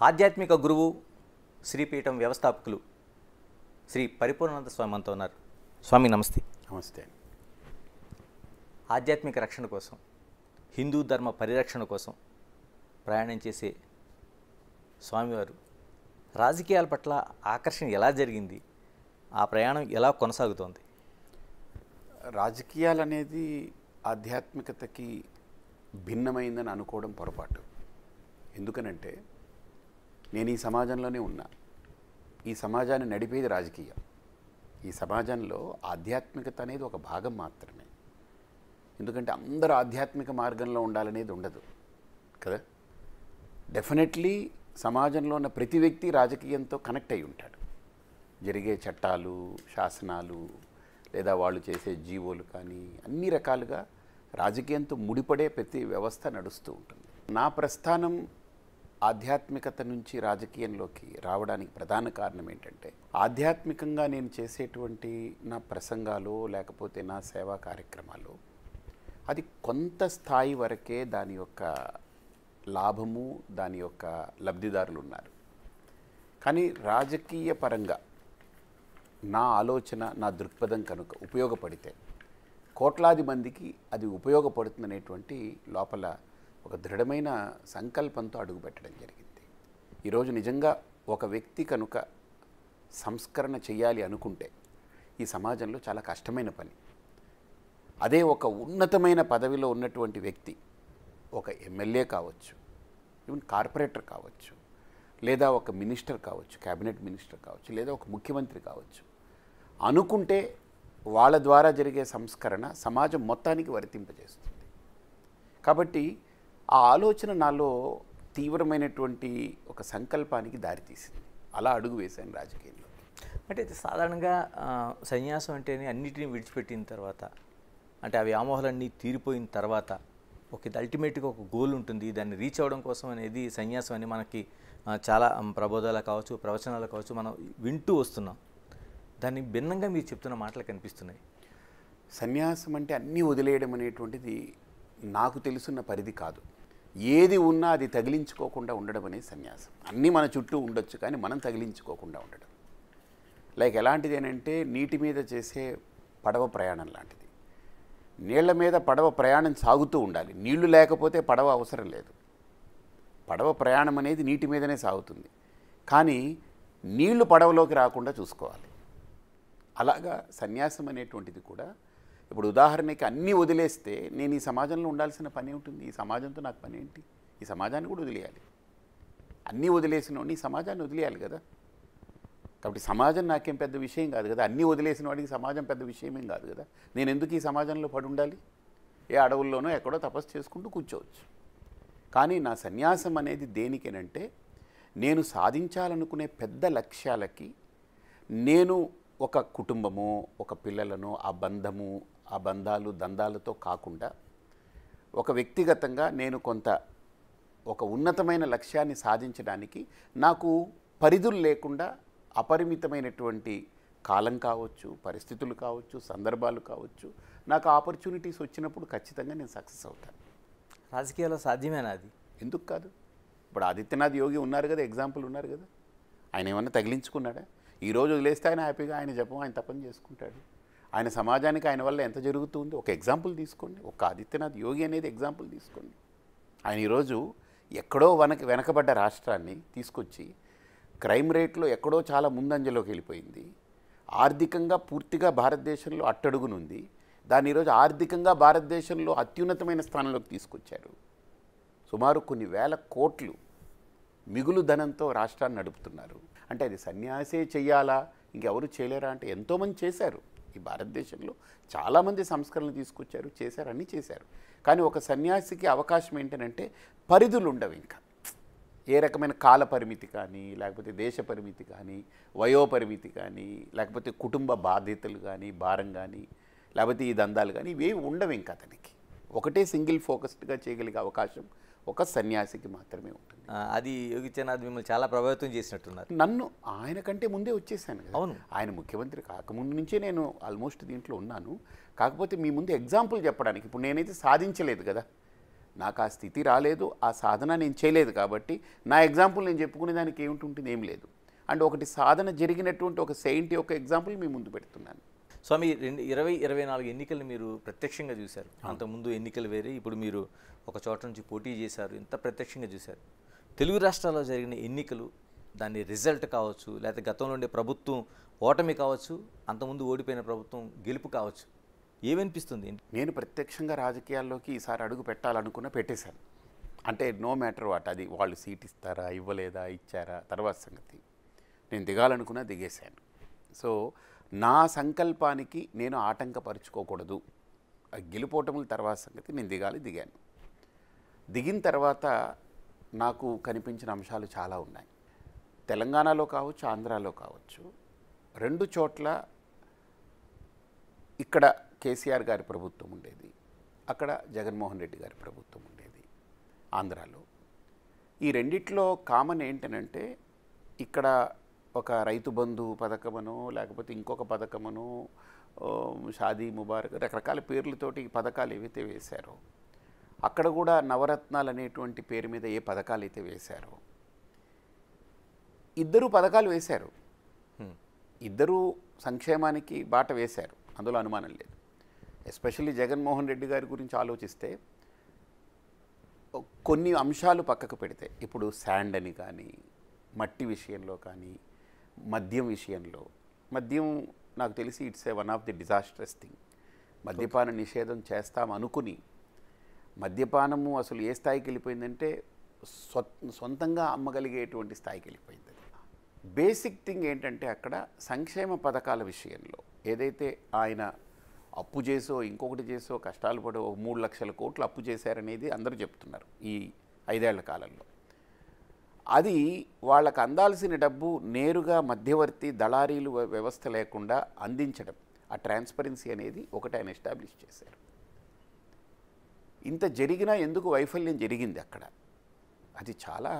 ఆధ్యాత్మిక గురువు శ్రీపీఠం వ్యవస్థాపకులు శ్రీ పరిపూర్ణానంద స్వామి మనతో ఉన్నారు. స్వామి నమస్తే. నమస్తే. ఆధ్యాత్మిక రక్షణ కోసం, హిందూ ధర్మ పరిరక్షణ కోసం ప్రయాణం చేసే స్వామివారు రాజకీయాల పట్ల ఆకర్షణ ఎలా జరిగింది? ఆ ప్రయాణం ఎలా కొనసాగుతోంది? రాజకీయాలు అనేది ఆధ్యాత్మికతకి భిన్నమైందని అనుకోవడం పొరపాటు. ఎందుకనంటే నేను ఈ సమాజంలోనే ఉన్నా. ఈ సమాజాన్ని నడిపేది రాజకీయం. ఈ సమాజంలో ఆధ్యాత్మికత అనేది ఒక భాగం మాత్రమే. ఎందుకంటే అందరూ ఆధ్యాత్మిక మార్గంలో ఉండాలనేది ఉండదు కదా. డెఫినెట్లీ సమాజంలో ఉన్న ప్రతి వ్యక్తి రాజకీయంతో కనెక్ట్ అయి ఉంటాడు. జరిగే చట్టాలు, శాసనాలు, లేదా వాళ్ళు చేసే జీవోలు కానీ అన్ని రకాలుగా రాజకీయంతో ముడిపడే ప్రతి వ్యవస్థ నడుస్తూ ఉంటుంది. నా ప్రస్థానం ఆధ్యాత్మికత నుంచి రాజకీయంలోకి రావడానికి ప్రధాన కారణం ఏంటంటే, ఆధ్యాత్మికంగా నేను చేసేటువంటి నా ప్రసంగాలు లేకపోతే నా సేవా కార్యక్రమాలు అది కొంత స్థాయి వరకే దాని యొక్క లాభము, దాని యొక్క లబ్ధిదారులు ఉన్నారు. కానీ రాజకీయ పరంగా నా ఆలోచన, నా దృక్పథం కనుక ఉపయోగపడితే కోట్లాది మందికి అది ఉపయోగపడుతుందనేటువంటి లోపల ఒక దృఢమైన సంకల్పంతో అడుగుపెట్టడం జరిగింది. ఈరోజు నిజంగా ఒక వ్యక్తి కనుక సంస్కరణ చేయాలి అనుకుంటే ఈ సమాజంలో చాలా కష్టమైన పని. అదే ఒక ఉన్నతమైన పదవిలో ఉన్నటువంటి వ్యక్తి, ఒక ఎమ్మెల్యే కావచ్చు, ఈవెన్ కార్పొరేటర్ కావచ్చు, లేదా ఒక మినిస్టర్ కావచ్చు, క్యాబినెట్ మినిస్టర్ కావచ్చు, లేదా ఒక ముఖ్యమంత్రి కావచ్చు, అనుకుంటే వాళ్ళ ద్వారా జరిగే సంస్కరణ సమాజం మొత్తానికి వర్తింపజేస్తుంది. కాబట్టి ఆ ఆలోచన నాలో తీవ్రమైనటువంటి ఒక సంకల్పానికి దారితీసింది. అలా అడుగు వేశాను రాజకీయంలో. అంటే సాధారణంగా సన్యాసం అంటేనే అన్నిటినీ విడిచిపెట్టిన తర్వాత, అంటే ఆ వ్యామోహాలన్నీ తీరిపోయిన తర్వాత ఒక అల్టిమేట్గా ఒక గోల్ ఉంటుంది. దాన్ని రీచ్ అవ్వడం కోసం అనేది సన్యాసం అని మనకి చాలా ప్రబోధాలు కావచ్చు, ప్రవచనాలు కావచ్చు, మనం వింటూ వస్తున్నాం. దాన్ని భిన్నంగా మీరు చెప్తున్న మాటలు కనిపిస్తున్నాయి. సన్యాసం అంటే అన్నీ వదిలేయడం అనేటువంటిది నాకు తెలుసున్న పరిధి కాదు. ఏది ఉన్నా అది తగిలించుకోకుండా ఉండడం అనేది సన్యాసం. అన్నీ మన చుట్టూ ఉండొచ్చు, కానీ మనం తగిలించుకోకుండా ఉండడం. లైక్ ఎలాంటిది అంటే నీటి మీద చేసే పడవ ప్రయాణం లాంటిది. నీళ్ల మీద పడవ ప్రయాణం సాగుతూ ఉండాలి. నీళ్లు లేకపోతే పడవ అవసరం లేదు. పడవ ప్రయాణం అనేది నీటి మీదనే సాగుతుంది, కానీ నీళ్లు పడవలోకి రాకుండా చూసుకోవాలి. అలాగా సన్యాసం అనేటువంటిది కూడా, ఇప్పుడు ఉదాహరణకి అన్నీ వదిలేస్తే నేను ఈ సమాజంలో ఉండాల్సిన పని ఉంటుంది. ఈ సమాజంతో నాకు పని ఏంటి? ఈ సమాజాన్ని కూడా వదిలేయాలి. అన్నీ వదిలేసిన వాడిని ఈ సమాజాన్ని వదిలేయాలి కదా. కాబట్టి సమాజం నాకేం పెద్ద విషయం కాదు కదా. అన్నీ వదిలేసిన వాడికి సమాజం పెద్ద విషయమేం కాదు కదా. నేను ఎందుకు ఈ సమాజంలో పడి ఉండాలి? ఏ అడవుల్లోనో ఎక్కడో తపస్సు చేసుకుంటూ కూర్చోవచ్చు. కానీ నా సన్యాసం అనేది దేనికేనంటే, నేను సాధించాలనుకునే పెద్ద లక్ష్యాలకి నేను ఒక కుటుంబము, ఒక పిల్లలను, ఆ బంధము, ఆ బంధాలు దందాలతో కాకుండా ఒక వ్యక్తిగతంగా నేను కొంత ఒక ఉన్నతమైన లక్ష్యాన్ని సాధించడానికి నాకు పరిధులు లేకుండా అపరిమితమైనటువంటి కాలం కావచ్చు, పరిస్థితులు కావచ్చు, సందర్భాలు కావచ్చు, నాకు ఆపర్చునిటీస్ వచ్చినప్పుడు ఖచ్చితంగా నేను సక్సెస్ అవుతాను. రాజకీయాల్లో సాధ్యమేనా అది? ఎందుకు కాదు? ఇప్పుడు ఆదిత్యనాథ్ యోగి ఉన్నారు కదా, ఎగ్జాంపుల్ ఉన్నారు కదా. ఆయన ఏమన్నా తగిలించుకున్నాడా? ఈరోజు వదిలేస్తే ఆయన హ్యాపీగా ఆయన జపం, ఆయన తపం చేసుకుంటాడు. ఆయన సమాజానికి ఆయన వల్ల ఎంత జరుగుతుంది ఒక ఎగ్జాంపుల్ తీసుకోండి. ఒక ఆదిత్యనాథ్ యోగి అనేది ఎగ్జాంపుల్ తీసుకోండి. ఆయన ఈరోజు ఎక్కడో వెనకబడ్డ రాష్ట్రాన్ని తీసుకొచ్చి క్రైమ్ రేట్లో ఎక్కడో చాలా ముందంజలోకి వెళ్ళిపోయింది. ఆర్థికంగా పూర్తిగా భారతదేశంలో అట్టడుగునుంది. దాన్ని ఈరోజు ఆర్థికంగా భారతదేశంలో అత్యున్నతమైన స్థానంలోకి తీసుకొచ్చారు. సుమారు కొన్ని వేల కోట్లు మిగులు ధనంతో రాష్ట్రాన్ని నడుపుతున్నారు. అంటే అది సన్యాసే చెయ్యాలా, ఇంకెవరు చేయలేరా అంటే ఎంతోమంది చేశారు. ఈ భారతదేశంలో చాలామంది సంస్కరణలు తీసుకొచ్చారు, చేశారు, అన్నీ చేశారు. కానీ ఒక సన్యాసికి అవకాశం ఏంటంటే పరిధులు ఉండవు. ఇంకా ఏ రకమైన కాల పరిమితి కానీ, లేకపోతే దేశ పరిమితి కానీ, వయోపరిమితి కానీ, లేకపోతే కుటుంబ బాధ్యతలు కానీ, భారం కానీ, లేకపోతే ఈ దందాలు కానీ, ఇవేవి ఉండవు. ఇంకా అతనికి ఒకటే సింగిల్ ఫోకస్డ్గా చేయగలిగే అవకాశం ఒక సన్యాసికి మాత్రమే ఉంటుంది. అది యోగిత్యనాథ్ మిమ్మల్ని చాలా ప్రభావితం చేసినట్టున్నారు. నన్ను ఆయన కంటే ముందే వచ్చేసాను కదా. అవును, ఆయన ముఖ్యమంత్రి కాకముందు నుంచే నేను ఆల్మోస్ట్ దీంట్లో ఉన్నాను. కాకపోతే మీ ముందు ఎగ్జాంపుల్ చెప్పడానికి, ఇప్పుడు నేనైతే సాధించలేదు కదా. నాకు ఆ స్థితి రాలేదు, ఆ సాధన నేను చేయలేదు కాబట్టి నా ఎగ్జాంపుల్ నేను చెప్పుకునే దానికి ఏమిటి ఏం లేదు. అండ్ ఒకటి సాధన జరిగినటువంటి ఒక సెయింట్ యొక్క ఎగ్జాంపుల్ మీ ముందు పెడుతున్నాను. స్వామి 2024 ఎన్నికల్ని మీరు ప్రత్యక్షంగా చూశారు. అంతకుముందు ఎన్నికలు వేరే, ఇప్పుడు మీరు ఒక చోట నుంచి పోటీ చేశారు, ఇంత ప్రత్యక్షంగా చూశారు. తెలుగు రాష్ట్రాల్లో జరిగిన ఎన్నికలు, దాని రిజల్ట్ కావచ్చు, లేకపోతే గతంలో ఉండే ప్రభుత్వం ఓటమి కావచ్చు, అంతకుముందు ఓడిపోయిన ప్రభుత్వం గెలుపు కావచ్చు, ఏమనిపిస్తుంది? నేను ప్రత్యక్షంగా రాజకీయాల్లోకి ఈసారి అడుగు పెట్టాలనుకున్న పెట్టేశాను. అంటే నో మ్యాటర్ వాట్, అది వాళ్ళు సీట్ ఇస్తారా ఇవ్వలేదా ఇచ్చారా తర్వాత సంగతి, నేను దిగాలనుకున్నా దిగేశాను. సో నా సంకల్పానికి నేను ఆటంకపరుచుకోకూడదు, గెలుపోవటముల తర్వాత సంగతి, నేను దిగాను. దిగిన తర్వాత నాకు కనిపించిన అంశాలు చాలా ఉన్నాయి. తెలంగాణలో కావచ్చు, ఆంధ్రాలో కావచ్చు, రెండు చోట్ల ఇక్కడ కేసీఆర్ గారి ప్రభుత్వం ఉండేది, అక్కడ జగన్మోహన్ రెడ్డి గారి ప్రభుత్వం ఉండేది ఆంధ్రాలో. ఈ రెండిట్లో కామన్ ఏంటనంటే, ఇక్కడ ఒక రైతు బంధు పథకమనో లేకపోతే ఇంకొక పథకమనో, షాదీ ముబారక్, రకరకాల పేర్లతోటి పథకాలు ఏవైతే వేశారో, అక్కడ కూడా నవరత్నాలు అనేటువంటి పేరు మీద ఏ పథకాలు అయితే వేశారో, ఇద్దరు పథకాలు వేశారు, ఇద్దరు సంక్షేమానికి బాట వేశారు, అందులో అనుమానం లేదు. ఎస్పెషల్లీ జగన్మోహన్ రెడ్డి గారి గురించి ఆలోచిస్తే కొన్ని అంశాలు పక్కకు పెడితే, ఇప్పుడు శాండ్ అని కానీ, మట్టి విషయంలో కానీ, మద్యం విషయంలో, మద్యం నాకు తెలిసి it's one of the disastrous thing. మద్యపాన నిషేధం చేస్తాం అనుకుని మద్యపానము అసలు ఏ స్థాయికి వెళ్ళిపోయిందంటే సొంతంగా అమ్మగలిగేటువంటి స్థాయికి వెళ్ళిపోయింది. బేసిక్ థింగ్ ఏంటంటే, అక్కడ సంక్షేమ పథకాల విషయంలో ఏదైతే ఆయన అప్పు చేసో ఇంకొకటి చేసో కష్టాలు పడో 3 లక్షల కోట్లు అప్పు చేశారనేది అందరూ చెప్తున్నారు ఈ 5 ఏళ్ల కాలంలో. అది వాళ్ళకు అందాల్సిన డబ్బు నేరుగా మధ్యవర్తి దళారీలు వ్యవస్థ లేకుండా అందించడం, ఆ ట్రాన్స్పరెన్సీ అనేది ఒకటి ఆయన ఎస్టాబ్లిష్ చేశారు. ఇంత జరిగినా ఎందుకు వైఫల్యం జరిగింది అక్కడ, అది చాలా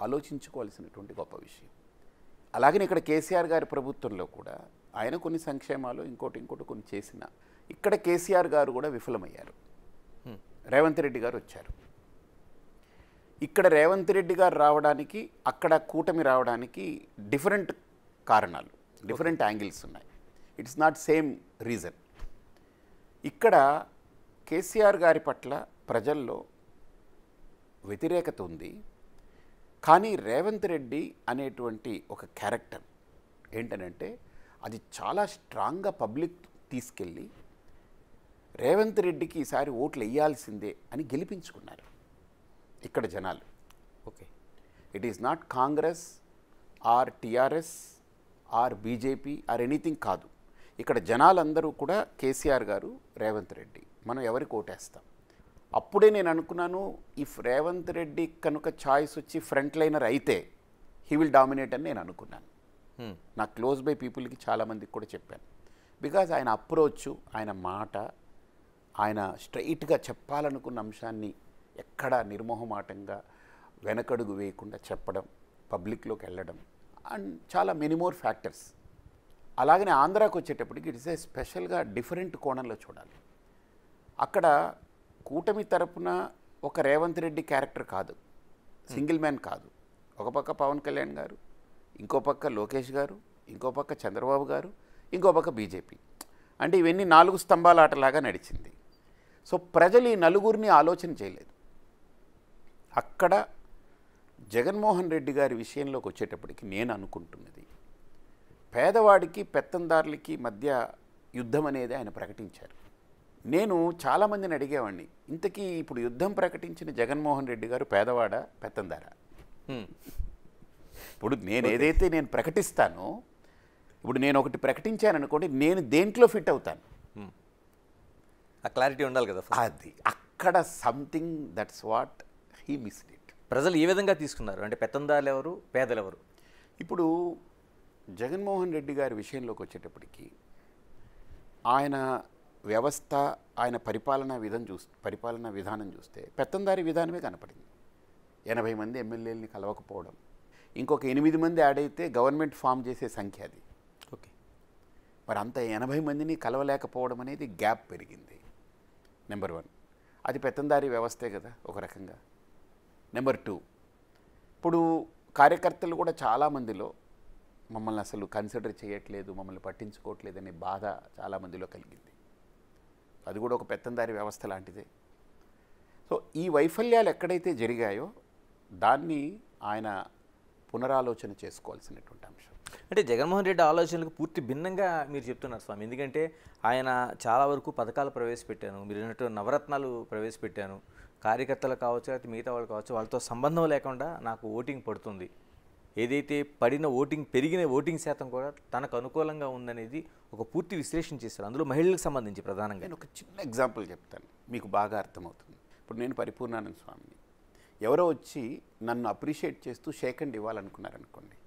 ఆలోచించుకోవాల్సినటువంటి గొప్ప విషయం. అలాగనే ఇక్కడ కేసీఆర్ గారి ప్రభుత్వంలో కూడా ఆయన కొన్ని సంక్షేమాలు ఇంకోటి కొన్ని చేసిన, ఇక్కడ కేసీఆర్ గారు కూడా విఫలమయ్యారు. రేవంత్ రెడ్డి గారు వచ్చారు. ఇక్కడ రేవంత్ రెడ్డి గారు రావడానికి, అక్కడ కూటమి రావడానికి డిఫరెంట్ కారణాలు, డిఫరెంట్ యాంగిల్స్ ఉన్నాయి. It's not same reason. ఇక్కడ కేసీఆర్ గారి పట్ల ప్రజల్లో వ్యతిరేకత ఉంది, కానీ రేవంత్ రెడ్డి అనేటువంటి ఒక క్యారెక్టర్ ఏంటనంటే, అది చాలా స్ట్రాంగ్గా పబ్లిక్ తీసుకెళ్ళి రేవంత్ రెడ్డికి ఈసారి ఓట్లు వేయాల్సిందే అని గెలిపించుకున్నారు ఇక్కడ జనాలు. Okay, it is not Congress or TRS or BJP or anything కాదు. ఇక్కడ జనాలందరూ కూడా కేసీఆర్ గారు, రేవంత్ రెడ్డి, మనం ఎవరికి ఓటేస్తాం. అప్పుడే నేను అనుకున్నాను, ఇఫ్ రేవంత్ రెడ్డి కనుక ఛాయిస్ వచ్చి ఫ్రంట్ లైనర్ అయితే హీ విల్ డామినేట్ అని నేను అనుకున్నాను. నా క్లోజ్ బై పీపుల్కి చాలామందికి కూడా చెప్పాను. బికాజ్ ఆయన అప్రోచ్, ఆయన మాట, ఆయన స్ట్రైట్గా చెప్పాలనుకున్న అంశాన్ని ఎక్కడ నిర్మోహమాటంగా వెనకడుగు వేయకుండా చెప్పడం, పబ్లిక్లోకి వెళ్ళడం, అండ్ చాలా మెనీ మోర్ ఫ్యాక్టర్స్. అలాగనే ఆంధ్రాకి వచ్చేటప్పటికి ఇట్స్ ఏ స్పెషల్గా డిఫరెంట్ కోణంలో చూడాలి. అక్కడ కూటమి తరపున ఒక రేవంత్ రెడ్డి క్యారెక్టర్ కాదు, సింగిల్ మ్యాన్ కాదు. ఒక పక్క పవన్ కళ్యాణ్ గారు, ఇంకో పక్క లోకేష్ గారు, ఇంకో పక్క చంద్రబాబు గారు, ఇంకో పక్క బీజేపీ. అంటే ఇవన్నీ 4 స్తంభాల ఆటలాగా నడిచింది. సో ప్రజలు ఈ నలుగురిని ఆలోచన చేయలేదు. అక్కడ జగన్మోహన్ రెడ్డి గారి విషయంలోకి వచ్చేటప్పటికి నేను అనుకుంటున్నది, పేదవాడికి పెత్తందారులకి మధ్య యుద్ధం అనేది ఆయన ప్రకటించారు. నేను చాలామందిని అడిగేవాడిని, ఇంతకీ ఇప్పుడు యుద్ధం ప్రకటించిన జగన్మోహన్ రెడ్డి గారు పేదవాడా పెత్తందారా? ఇప్పుడు నేను ఏదైతే నేను ప్రకటిస్తానో, ఇప్పుడు నేను ఒకటి ప్రకటించాను అనుకోండి, నేను దేంట్లో ఫిట్ అవుతాను, ఆ క్లారిటీ ఉండాలి కదా. అది అక్కడ something that's what he missed it. ప్రజలు ఏ విధంగా తీసుకున్నారు అంటే, పెత్తందారులు ఎవరు, పేదలు ఎవరు? ఇప్పుడు జగన్మోహన్ రెడ్డి గారి విషయంలోకి వచ్చేటప్పటికి ఆయన వ్యవస్థ, ఆయన పరిపాలనా విధానం చూస్తే పెత్తందారి విధానమే కనపడింది. 80 మంది ఎమ్మెల్యేలని కలవకపోవడం, ఇంకొక 8 మంది యాడ్ అయితే గవర్నమెంట్ ఫామ్ చేసే సంఖ్య అది. ఓకే, మరి అంత 80 మందిని కలవలేకపోవడం అనేది గ్యాప్ పెరిగింది, నెంబర్ 1. అది పెత్తందారీ వ్యవస్థే కదా ఒక రకంగా. నెంబర్ 2, ఇప్పుడు కార్యకర్తలు కూడా చాలామందిలో మమ్మల్ని అసలు కన్సిడర్ చేయట్లేదు, మమ్మల్ని పట్టించుకోవట్లేదు అనే బాధ చాలామందిలో కలిగింది. అది కూడా ఒక పెత్తందారీ వ్యవస్థ లాంటిదే. సో ఈ వైఫల్యాలు ఎక్కడైతే జరిగాయో దాన్ని ఆయన పునరాలోచన చేసుకోవాల్సినటువంటి అంశం. అంటే జగన్మోహన్ రెడ్డి ఆలోచనలకు పూర్తి భిన్నంగా మీరు చెప్తున్నారు స్వామి. ఎందుకంటే ఆయన చాలా వరకు పథకాలు ప్రవేశపెట్టాను, మీరు అన్నట్టు నవరత్నాలు ప్రవేశపెట్టాను, కార్యకర్తలు కావచ్చు లేకపోతే మిగతా వాళ్ళు కావచ్చు వాళ్ళతో సంబంధం లేకుండా నాకు ఓటింగ్ పడుతుంది, ఏదైతే పడిన ఓటింగ్ పెరిగిన ఓటింగ్ శాతం కూడా తనకు అనుకూలంగా ఉందనేది ఒక పూర్తి విశ్లేషణ చేస్తారు, అందులో మహిళలకు సంబంధించి ప్రధానంగా. నేను ఒక చిన్న ఎగ్జాంపుల్ చెప్తాను, మీకు బాగా అర్థమవుతుంది. ఇప్పుడు నేను పరిపూర్ణానంద స్వామిని, ఎవరో వచ్చి నన్ను అప్రిషియేట్ చేస్తూ షేక్ హ్యాండ్ ఇవ్వాలనుకున్నారనుకోండి,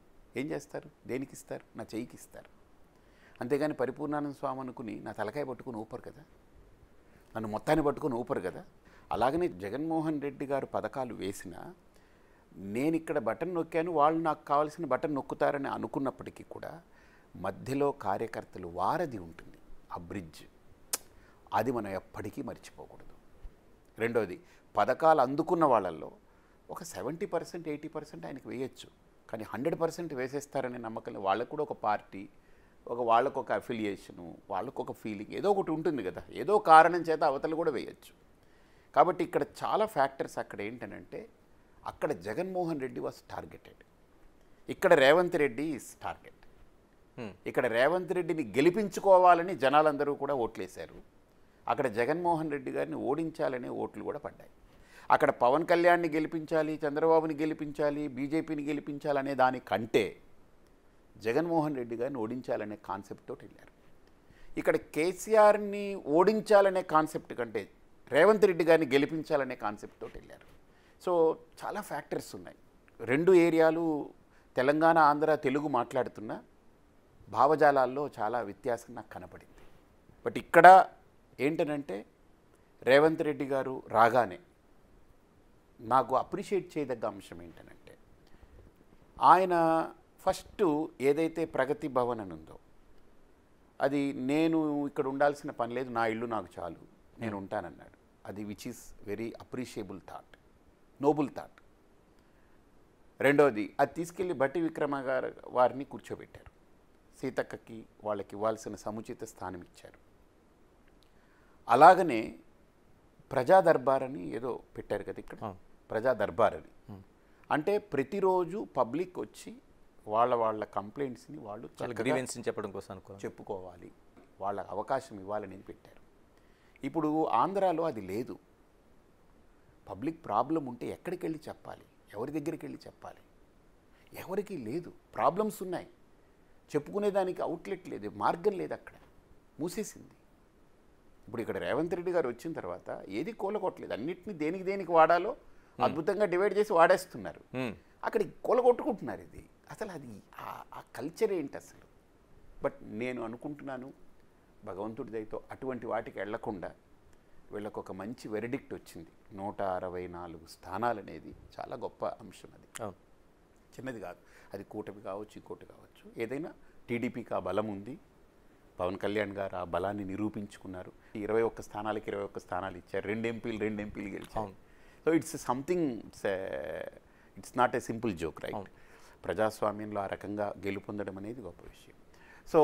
ఏం చేస్తారు? దేనికి ఇస్తారు? నా చెయ్యికి ఇస్తారు. అంతేగాని పరిపూర్ణానంద స్వామి అనుకుని నా తలకాయ పట్టుకుని ఊపరు కదా, నన్ను మొత్తాన్ని పట్టుకుని ఊపరు కదా. అలాగనే జగన్మోహన్ రెడ్డి గారు పథకాలు వేసినా నేను ఇక్కడ బటన్ నొక్కాను, వాళ్ళు నాకు కావాల్సిన బటన్ నొక్కుతారని అనుకున్నప్పటికీ కూడా మధ్యలో కార్యకర్తలు వారధి ఉంటుంది, ఆ బ్రిడ్జ్, అది మనం ఎప్పటికీ మర్చిపోకూడదు. రెండవది, పథకాలు అందుకున్న వాళ్ళల్లో ఒక 70% 80% ఆయనకి వేయచ్చు, కానీ 100% వేసేస్తారనే నమ్మకం. వాళ్ళకు కూడా ఒక పార్టీ, వాళ్ళకు ఒక అఫిలియేషను, వాళ్ళకు ఒక ఫీలింగ్ ఏదో ఒకటి ఉంటుంది కదా, ఏదో కారణం చేత అవతలు కూడా వేయచ్చు. కాబట్టి ఇక్కడ చాలా ఫ్యాక్టర్స్ అక్కడ ఏంటనంటే, అక్కడ జగన్మోహన్ రెడ్డి వాజ్ టార్గెటెడ్, ఇక్కడ రేవంత్ రెడ్డి ఈజ్ టార్గెట్. ఇక్కడ రేవంత్ రెడ్డిని గెలిపించుకోవాలని జనాలందరూ కూడా ఓట్లేశారు, అక్కడ జగన్మోహన్ రెడ్డి గారిని ఓడించాలనే ఓట్లు కూడా పడ్డాయి. అక్కడ పవన్ కళ్యాణ్ని గెలిపించాలి, చంద్రబాబుని గెలిపించాలి, బీజేపీని గెలిపించాలనే దానికంటే జగన్మోహన్ రెడ్డి గారిని ఓడించాలనే కాన్సెప్ట్ తోటి వెళ్ళారు. ఇక్కడ కేసీఆర్ని ఓడించాలనే కాన్సెప్ట్ కంటే రేవంత్ రెడ్డి గారిని గెలిపించాలనే కాన్సెప్ట్ తోటి వెళ్ళారు. సో చాలా ఫ్యాక్టర్స్ ఉన్నాయి. 2 ఏరియాలు తెలంగాణ ఆంధ్ర తెలుగు మాట్లాడుతున్న భావజాలాల్లో చాలా వ్యత్యాసం నాకు కనపడింది. బట్ ఇక్కడ ఏంటనంటే రేవంత్ రెడ్డి గారు రాగానే నాకు అప్రిషియేట్ చేయదగ్గ అంశం ఏంటనంటే, ఆయన ఫస్ట్ ఏదైతే ప్రగతి భవన్ అని ఉందో అది నేను ఇక్కడ ఉండాల్సిన పని లేదు, నా ఇల్లు నాకు చాలు, నేను ఉంటానన్నాడు. అది which is very appreciable thought, noble thought. రెండోది, అది తీసుకెళ్ళి బట్టి విక్రమ గారు వారిని కూర్చోబెట్టారు, సీతక్కకి వాళ్ళకి ఇవ్వాల్సిన సముచిత స్థానం ఇచ్చారు. అలాగనే ప్రజా దర్బార్ అని ఏదో పెట్టారు కదా ఇక్కడ, ప్రజా దర్బార్ అని అంటే ప్రతిరోజు పబ్లిక్ వచ్చి వాళ్ళ కంప్లైంట్స్ని వాళ్ళు చెప్పడం కోసం చెప్పుకోవాలి, వాళ్ళ అవకాశం ఇవ్వాలని పెట్టారు. ఇప్పుడు ఆంధ్రాలో అది లేదు. పబ్లిక్ ప్రాబ్లం ఉంటే ఎక్కడికి వెళ్ళి చెప్పాలి, ఎవరి దగ్గరికి వెళ్ళి చెప్పాలి? ఎవరికి లేదు. ప్రాబ్లమ్స్ ఉన్నాయి, చెప్పుకునేదానికి అవుట్లెట్ లేదు, మార్గం లేదు, అక్కడ మూసేసింది. ఇప్పుడు ఇక్కడ రేవంత్ రెడ్డి గారు వచ్చిన తర్వాత ఏది కూలగొట్టలేదు, అన్నిటినీ దేనికి వాడాలో అద్భుతంగా డివైడ్ చేసి వాడేస్తున్నారు. అక్కడ కూలగొట్టుకుంటున్నారు. ఇది అసలు అది ఆ కల్చర్ ఏంటి అసలు? బట్ నేను అనుకుంటున్నాను భగవంతుడి దయతో అటువంటి వాటికి వెళ్లకుండా వీళ్ళకు ఒక మంచి వెరిడిక్ట్ వచ్చింది. 164 స్థానాలు అనేది చాలా గొప్ప అంశం. అది చిన్నది కాదు. అది కూటమి కావచ్చు, ఇంకోటి కావచ్చు, ఏదైనా టీడీపీకి ఆ బలం ఉంది. పవన్ కళ్యాణ్ గారు ఆ బలాన్ని నిరూపించుకున్నారు. 21 స్థానాలకి 21 స్థానాలు ఇచ్చారు, 2 ఎంపీలు గెలిచారు. So it's something, it's not a simple joke, right? ప్రజాస్వామ్యంలో ఆ రకంగా గెలుపొందడం అనేది గొప్ప విషయం. సో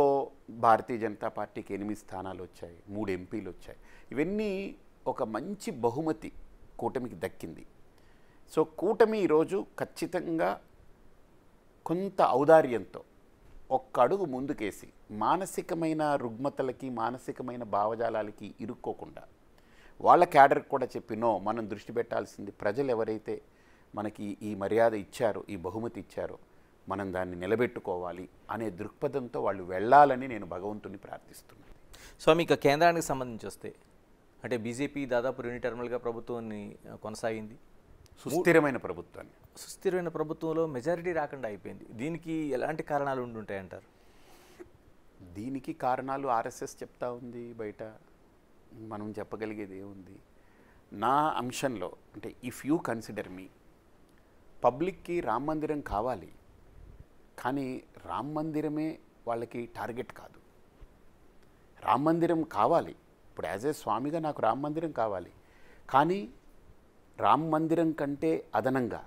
భారతీయ జనతా పార్టీకి 8 స్థానాలు వచ్చాయి, 3 ఎంపీలు వచ్చాయి. ఇవన్నీ ఒక మంచి బహుమతి కూటమికి దక్కింది. సో కూటమి ఈరోజు ఖచ్చితంగా కొంత ఔదార్యంతో ఒక్క అడుగు ముందుకేసి మానసికమైన రుగ్మతలకి, మానసికమైన భావజాలాలకి ఇరుక్కోకుండా వాళ్ళ క్యాడర్కి కూడా చెప్పినో మనం దృష్టి పెట్టాల్సింది ప్రజలు ఎవరైతే మనకి ఈ మర్యాద ఇచ్చారో, ఈ బహుమతి ఇచ్చారో, మనం దాన్ని నిలబెట్టుకోవాలి అనే దృక్పథంతో వాళ్ళు వెళ్ళాలని నేను భగవంతుని ప్రార్థిస్తున్నాను. సో మీకు కేంద్రానికి సంబంధించి వస్తే, అంటే బీజేపీ దాదాపు 2 టర్ములుగా ప్రభుత్వాన్ని కొనసాగింది, సుస్థిరమైన ప్రభుత్వాన్ని. సుస్థిరమైన ప్రభుత్వంలో మెజారిటీ రాకుండా అయిపోయింది. దీనికి ఎలాంటి కారణాలు ఉండుంటాయంటారు? దీనికి కారణాలు ఆర్ఎస్ఎస్ చెప్తా ఉంది, బయట మనం చెప్పగలిగేది ఏముంది? నా అంశంలో అంటే ఇఫ్ యూ కన్సిడర్ మీ, పబ్లిక్కి రామ మందిరం కావాలి, కానీ రామ మందిరమే వాళ్ళకి టార్గెట్ కాదు. రామ మందిరం కావాలి, ఇప్పుడు యాజ్ ఏ స్వామిగా నాకు రామ మందిరం కావాలి, కానీ రామ మందిరం కంటే అదనంగా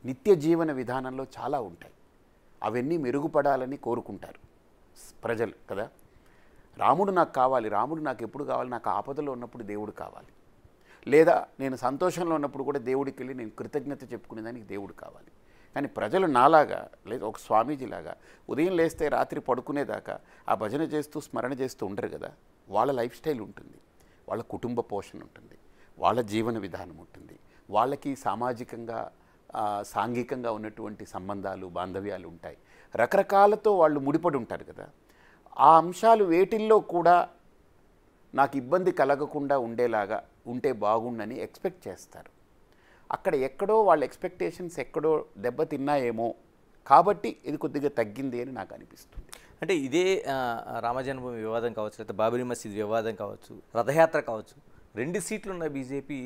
నిత్య జీవన విధానంలో చాలా ఉంటాయి. అవన్నీ మెరుగుపడాలని కోరుకుంటారు ప్రజలు కదా. రాముడు నాకు కావాలి, రాముడు నాకు ఎప్పుడు కావాలి, నాకు ఆపదలో ఉన్నప్పుడు దేవుడు కావాలి, లేదా నేను సంతోషంలో ఉన్నప్పుడు కూడా దేవుడికి వెళ్ళి నేను కృతజ్ఞత చెప్పుకునేదానికి దేవుడు కావాలి. కానీ ప్రజలు నాలాగా లేదా ఒక స్వామీజీలాగా ఉదయం లేస్తే రాత్రి పడుకునేదాకా ఆ భజన చేస్తూ స్మరణ చేస్తూ ఉండరు కదా. వాళ్ళ లైఫ్ స్టైల్ ఉంటుంది, వాళ్ళ కుటుంబ పోషణ ఉంటుంది, వాళ్ళ జీవన విధానం ఉంటుంది, వాళ్ళకి సామాజికంగా సాంఘికంగా ఉన్నటువంటి సంబంధాలు బాంధవ్యాలు ఉంటాయి, రకరకాలతో వాళ్ళు ముడిపడి ఉంటారు కదా. ఆ అంశాలు వేటిల్లో కూడా నాకు ఇబ్బంది కలగకుండా ఉండేలాగా ఉంటే బాగుండని ఎక్స్పెక్ట్ చేస్తారు. అక్కడ ఎక్కడో వాళ్ళ ఎక్స్పెక్టేషన్స్ ఎక్కడో దెబ్బతిన్నాయేమో, కాబట్టి ఇది కొద్దిగా తగ్గింది అని నాకు అనిపిస్తుంది. అంటే ఇదే రామజన్మభూమి వివాదం కావచ్చు, లేకపోతే బాబరీ మసీద్ వివాదం కావచ్చు, రథయాత్ర కావచ్చు, 2 సీట్లు ఉన్న బీజేపీ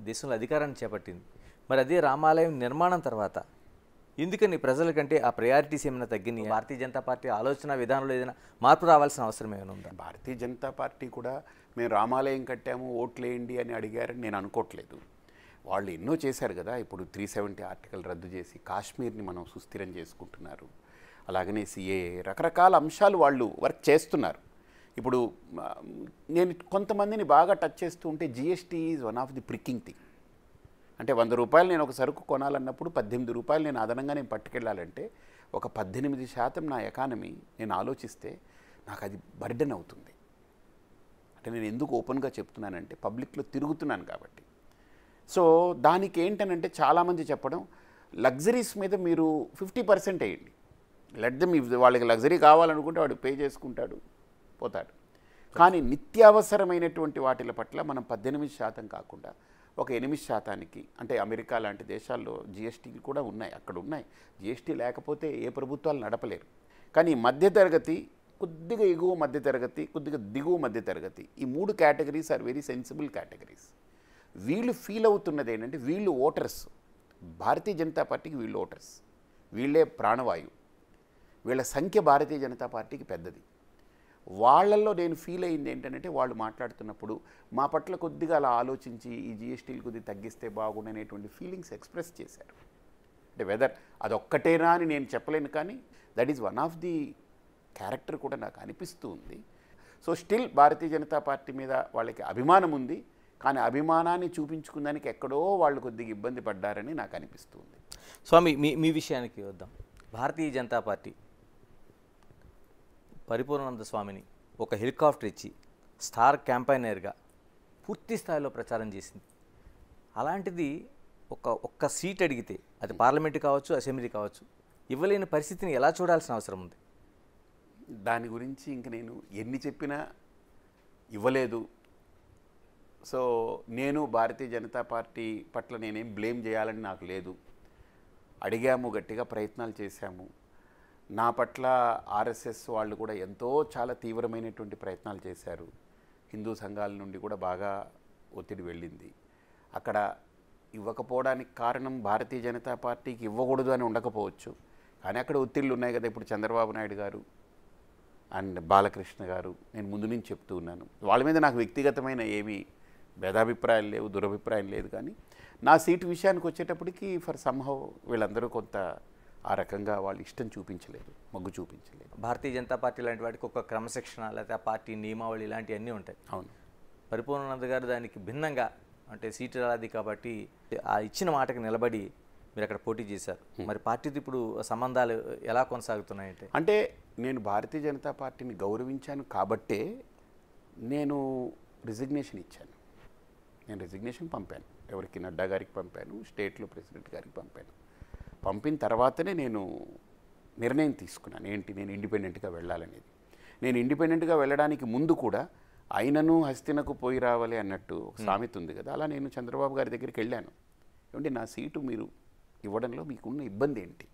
దేశంలో అధికారాన్ని చేపట్టింది. మరి అదే రామాలయం నిర్మాణం తర్వాత ఎందుకని ప్రజల కంటే ఆ ప్రయారిటీస్ ఏమైనా తగ్గినాయి? భారతీయ జనతా పార్టీ ఆలోచన విధానంలో ఏదైనా మార్పు రావాల్సిన అవసరం ఏమైనా ఉందా? భారతీయ జనతా పార్టీ కూడా మేము రామాలయం కట్టాము ఓట్లేయండి అని అడిగారని నేను అనుకోవట్లేదు. వాళ్ళు ఎన్నో చేశారు కదా. ఇప్పుడు 370 ఆర్టికల్ రద్దు చేసి కాశ్మీర్ని మనం సుస్థిరం చేసుకుంటున్నారు. అలాగనే సిఏఏ రకరకాల అంశాలు వాళ్ళు వర్క్ చేస్తున్నారు. ఇప్పుడు నేను కొంతమందిని బాగా టచ్ చేస్తూ ఉంటే GST is one of the pricking thing. అంటే 100 రూపాయలు నేను ఒక సరుకు కొనాలన్నప్పుడు 18 రూపాయలు నేను అదనంగా నేను పట్టుకెళ్ళాలంటే ఒక 18% నా ఎకానమీ నేను ఆలోచిస్తే నాకు అది బర్డెన్ అవుతుంది. అంటే నేను ఎందుకు ఓపెన్గా చెప్తున్నానంటే పబ్లిక్లో తిరుగుతున్నాను కాబట్టి. సో దానికి ఏంటనంటే చాలామంది చెప్పడం లగ్జరీస్ మీద మీరు 50% వేయండి, లెట్ దెమ్, వాళ్ళకి లగ్జరీ కావాలనుకుంటే వాడు పే చేసుకుంటాడు పోతాడు. కానీ నిత్యావసరమైనటువంటి వాటిల పట్ల మనం 18% కాకుండా ఒక 8%, అంటే అమెరికా లాంటి దేశాల్లో జిఎస్టీలు కూడా ఉన్నాయి, అక్కడ ఉన్నాయి. జిఎస్టీ లేకపోతే ఏ ప్రభుత్వాలు నడపలేరు. కానీ మధ్యతరగతి, కొద్దిగా ఎగువ మధ్యతరగతి, కొద్దిగా దిగువ మధ్యతరగతి, ఈ 3 categories are very sensible categories. వీళ్ళు ఫీల్ అవుతున్నది ఏంటంటే వీళ్ళు ఓటర్స్, భారతీయ జనతా పార్టీకి వీళ్ళు ఓటర్స్, వీళ్ళే ప్రాణవాయువు, వీళ్ళ సంఖ్య భారతీయ జనతా పార్టీకి పెద్దది. వాళ్ళల్లో నేను ఫీల్ అయింది ఏంటంటే వాళ్ళు మాట్లాడుతున్నప్పుడు మా పట్ల కొద్దిగా అలా ఆలోచించి ఈ జిఎస్టీలు కొద్దిగా తగ్గిస్తే బాగుండనేటువంటి ఫీలింగ్స్ ఎక్స్ప్రెస్ చేశారు. అంటే వెదర్ అదొక్కటేనా అని నేను చెప్పలేను, కానీ that is one of the character కూడా నాకు అనిపిస్తూ ఉంది. So still Bharatiya Janata party మీద వాళ్ళకి అభిమానం ఉంది, కానీ అభిమానాన్ని చూపించుకున్నానికి ఎక్కడో వాళ్ళు కొద్దిగా ఇబ్బంది పడ్డారని నాకు అనిపిస్తుంది. స్వామి, మీ విషయానికి వద్దాం. భారతీయ జనతా పార్టీ పరిపూర్ణానంద స్వామిని ఒక హెలికాప్టర్ ఇచ్చి స్టార్ క్యాంపైనర్గా పూర్తి స్థాయిలో ప్రచారం చేసింది. అలాంటిది ఒక్క సీట్ అడిగితే అది పార్లమెంట్ కావచ్చు, అసెంబ్లీ కావచ్చు, ఇవ్వలేని పరిస్థితిని ఎలా చూడాల్సిన అవసరం ఉంది? దాని గురించి ఇంక నేను ఎన్ని చెప్పినా ఇవ్వలేదు. సో నేను భారతీయ జనతా పార్టీ పట్ల నేనేం బ్లేమ్ చేయాలని నాకు లేదు. అడిగాము, గట్టిగా ప్రయత్నాలు చేశాము. నా పట్ల ఆర్ఎస్ఎస్ వాళ్ళు కూడా చాలా తీవ్రమైనటువంటి ప్రయత్నాలు చేశారు. హిందూ సంఘాల నుండి కూడా బాగా ఒత్తిడి వెళ్ళింది. అక్కడ ఇవ్వకపోవడానికి కారణం భారతీయ జనతా పార్టీకి ఇవ్వకూడదు అని ఉండకపోవచ్చు, కానీ అక్కడ ఒత్తిళ్ళు ఉన్నాయి కదా. ఇప్పుడు చంద్రబాబు నాయుడు గారు అండ్ బాలకృష్ణ గారు, నేను ముందు నుంచి చెప్తూ ఉన్నాను, వాళ్ళ మీద నాకు వ్యక్తిగతమైన ఏమీ భేదాభిప్రాయాలు లేవు, దురభిప్రాయం లేదు. కానీ నా సీటు విషయానికి వచ్చేటప్పటికి ఫర్ సమ్హౌ వీళ్ళందరూ కొంత ఆ రకంగా వాళ్ళు ఇష్టం చూపించలేదు, మొగ్గు చూపించలేదు. భారతీయ జనతా పార్టీ లాంటి వాటికి ఒక క్రమశిక్షణ లేకపోతే ఆ పార్టీ నియమావళి ఇలాంటివన్నీ ఉంటాయి. అవును. పరిపూర్ణానంద గారు దానికి భిన్నంగా, అంటే సీటు రాది కాబట్టి ఆ ఇచ్చిన మాటకి నిలబడి మీరు అక్కడ పోటీ చేశారు. మరి పార్టీతో ఇప్పుడు సంబంధాలు ఎలా కొనసాగుతున్నాయంటే? అంటే నేను భారతీయ జనతా పార్టీని గౌరవించాను కాబట్టే నేను రిజిగ్నేషన్ ఇచ్చాను. నేను రిజిగ్నేషన్ పంపాను, ఎవరికి, నడ్డా గారికి పంపాను, స్టేట్లో ప్రెసిడెంట్ గారికి పంపాను. పంపిన తర్వాతనే నేను నిర్ణయం తీసుకున్నాను ఏంటి, నేను ఇండిపెండెంట్గా వెళ్ళాలనేది. నేను ఇండిపెండెంట్గా వెళ్ళడానికి ముందు కూడా అయినను హస్తినకు పోయి రావాలి అన్నట్టు ఒక సామెత ఉంది కదా, అలా నేను చంద్రబాబు గారి దగ్గరికి వెళ్ళాను. ఏమంటే నా సీటు మీరు ఇవ్వడంలో మీకున్న ఇబ్బంది ఏంటి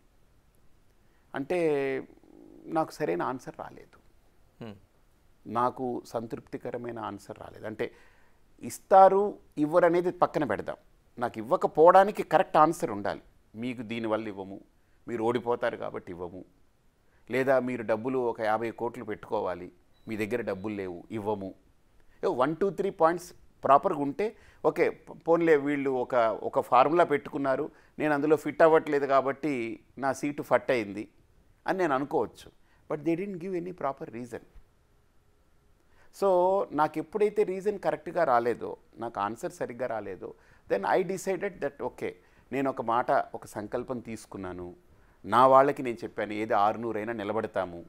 అంటే నాకు సరైన ఆన్సర్ రాలేదు, నాకు సంతృప్తికరమైన ఆన్సర్ రాలేదు. అంటే ఇస్తారు ఇవ్వరు అనేది పక్కన పెడదాం, నాకు ఇవ్వకపోవడానికి కరెక్ట్ ఆన్సర్ ఉండాలి. మీకు దీనివల్ల ఇవ్వము, మీరు ఓడిపోతారు కాబట్టి ఇవ్వము, లేదా మీరు డబ్బులు ఒక 50 కోట్లు పెట్టుకోవాలి, మీ దగ్గర డబ్బులు లేవు, ఇవ్వము. 1, 2, 3 పాయింట్స్ ప్రాపర్గా ఉంటే ఓకే, పోన్లే వీళ్ళు ఒక ఫార్ములా పెట్టుకున్నారు, నేను అందులో ఫిట్ అవ్వట్లేదు కాబట్టి నా సీటు ఫట్ అయింది అని నేను అనుకోవచ్చు. But they didn't give any proper reason. So నాకు ఎప్పుడైతే రీజన్ కరెక్ట్గా రాలేదో, నాకు ఆన్సర్ సరిగ్గా రాలేదో, then I decided that okay, నేను ఒక మాట, ఒక సంకల్పం తీసుకున్నాను. నా వాళ్ళకి నేను చెప్పాను, ఏది 600 అయినా నిలబడతాము,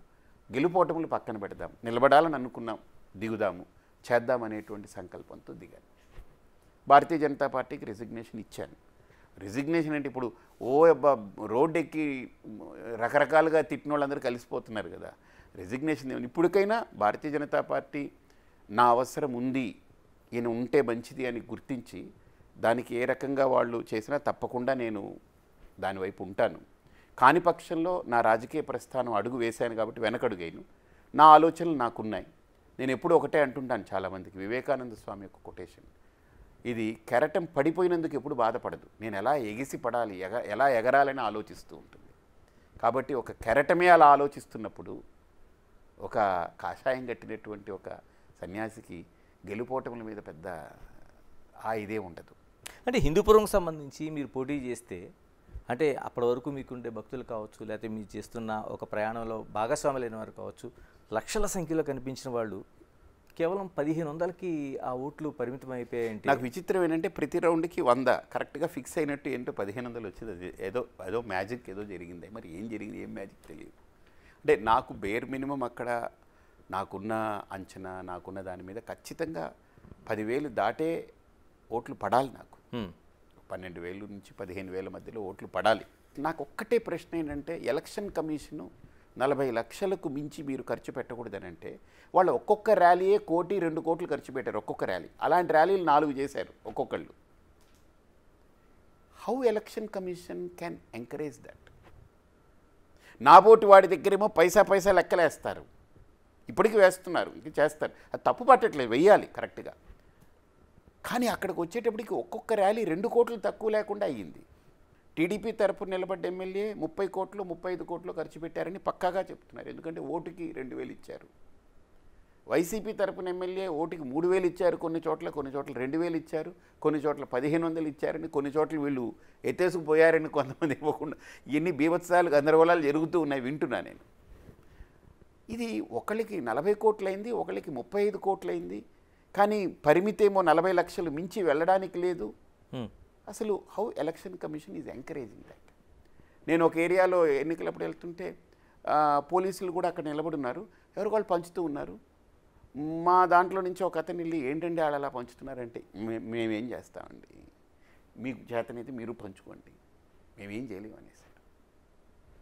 గెలుపోటములు పక్కన పెడదాం, నిలబడాలని అనుకున్నాం, దిగుదాము, చేద్దామనేటువంటి సంకల్పంతో దిగాను. భారతీయ జనతా పార్టీకి రెసిగ్నేషన్ ఇచ్చాను. రెసిగ్నేషన్ అంటే ఇప్పుడు రోడ్డు ఎక్కి రకరకాలుగా తిట్టిన వాళ్ళందరూ కలిసిపోతున్నారు కదా. రెసిగ్నేషన్ ఇప్పటికైనా భారతీయ జనతా పార్టీ నా అవసరం ఉంది, ఈయన ఉంటే మంచిది అని గుర్తించి దానికి ఏ రకంగా వాళ్ళు చేసినా తప్పకుండా నేను దానివైపు ఉంటాను. కాని పక్షంలో నా రాజకీయ ప్రస్థానం అడుగు వేశాను కాబట్టి వెనకడుగైను. నా ఆలోచనలు నాకున్నాయి. నేను ఎప్పుడూ ఒకటే అంటుంటాను చాలామందికి, వివేకానంద స్వామి యొక్క కొటేషన్, ఇది కెరటం పడిపోయినందుకు ఎప్పుడు బాధపడదు, నేను ఎలా ఎగిసి పడాలి, ఎలా ఎగరాలని ఆలోచిస్తూ ఉంటుంది. కాబట్టి ఒక కెరటమే అలా ఆలోచిస్తున్నప్పుడు ఒక కాషాయం కట్టినటువంటి ఒక సన్యాసికి గెలుపోటముల మీద పెద్ద ఇదే ఉండదు. అంటే హిందూపురంకి సంబంధించి మీరు పోటీ చేస్తే, అంటే అప్పటి వరకు మీకుండే భక్తులు కావచ్చు, లేకపోతే మీరు చేస్తున్న ఒక ప్రయాణంలో భాగస్వాములైన వారు కావచ్చు, లక్షల సంఖ్యలో కనిపించిన వాళ్ళు కేవలం 1500కి ఆ ఓట్లు పరిమితం అయిపోయాయంటే, నాకు విచిత్రం ఏంటంటే ప్రతి రౌండ్కి 100 కరెక్ట్గా ఫిక్స్ అయినట్టు ఏంటో 1500 వచ్చింది. అది ఏదో మ్యాజిక్ ఏదో జరిగింది. మరి ఏం జరిగింది, ఏం మ్యాజిక్ తెలియదు. అంటే నాకు బేర్ మినిమం అక్కడ నాకున్న అంచనా, నాకున్న దాని మీద ఖచ్చితంగా 10,000 దాటే ఓట్లు పడాలి. నాకు 12,000 నుంచి 15,000 మధ్యలో ఓట్లు పడాలి. నాకు ఒక్కటే ప్రశ్న ఏంటంటే, ఎలక్షన్ కమిషను 40 లక్షలకు మించి మీరు ఖర్చు పెట్టకూడదని అంటే, వాళ్ళు ఒక్కొక్క ర్యాలీయే 1 కోటి 2 కోట్లు ఖర్చు పెట్టారు ఒక్కొక్క ర్యాలీ. అలాంటి ర్యాలీలు 4 చేశారు ఒక్కొక్కళ్ళు. How election commission can encourage that? నాబోటి వాడి దగ్గరేమో పైసా లెక్కలేస్తారు, ఇప్పటికీ వేస్తున్నారు, ఇంక చేస్తారు. అది తప్పు పట్టట్లేదు, వెయ్యాలి కరెక్ట్గా. కానీ అక్కడికి వచ్చేటప్పటికి ఒక్కొక్క ర్యాలీ 2 కోట్లు తక్కువ లేకుండా అయ్యింది. టీడీపీ తరపున నిలబడ్డ ఎమ్మెల్యే 30 కోట్లు 35 కోట్లు ఖర్చు పెట్టారని పక్కాగా చెప్తున్నారు. ఎందుకంటే ఓటుకి 2,000 ఇచ్చారు. వైసీపీ తరపున ఎమ్మెల్యే ఓటుకి 3,000 ఇచ్చారు, కొన్ని చోట్ల 2,000 ఇచ్చారు, కొన్ని చోట్ల 1,500 ఇచ్చారని, కొన్ని చోట్ల వీళ్ళు ఎత్తేసుకుపోయారని కొంతమంది ఇవ్వకుండా ఎన్ని బీభత్సాలు గందరగోళాలు జరుగుతూ ఉన్నాయి, వింటున్నా నేను. ఇది ఒకళ్ళకి 40 కోట్లయింది, ఒకళ్ళకి 35 కోట్లయింది. కానీ పరిమితి ఏమో 40 లక్షలు మించి వెళ్ళడానికి లేదు. అసలు how election commission is encouraging that? నేను ఒక ఏరియాలో ఎన్నికలప్పుడు వెళ్తుంటే పోలీసులు కూడా అక్కడ నిలబడున్నారు, ఎవరు వాళ్ళు పంచుతూ ఉన్నారు. మా దాంట్లో నుంచి ఒక అతను వెళ్ళి, ఏంటండి వాళ్ళు అలా పంచుతున్నారంటే, మేమేం చేస్తామండి, మీకు చేతనైతే మీరు పంచుకోండి, మేమేం చేయలేము అనేసారు.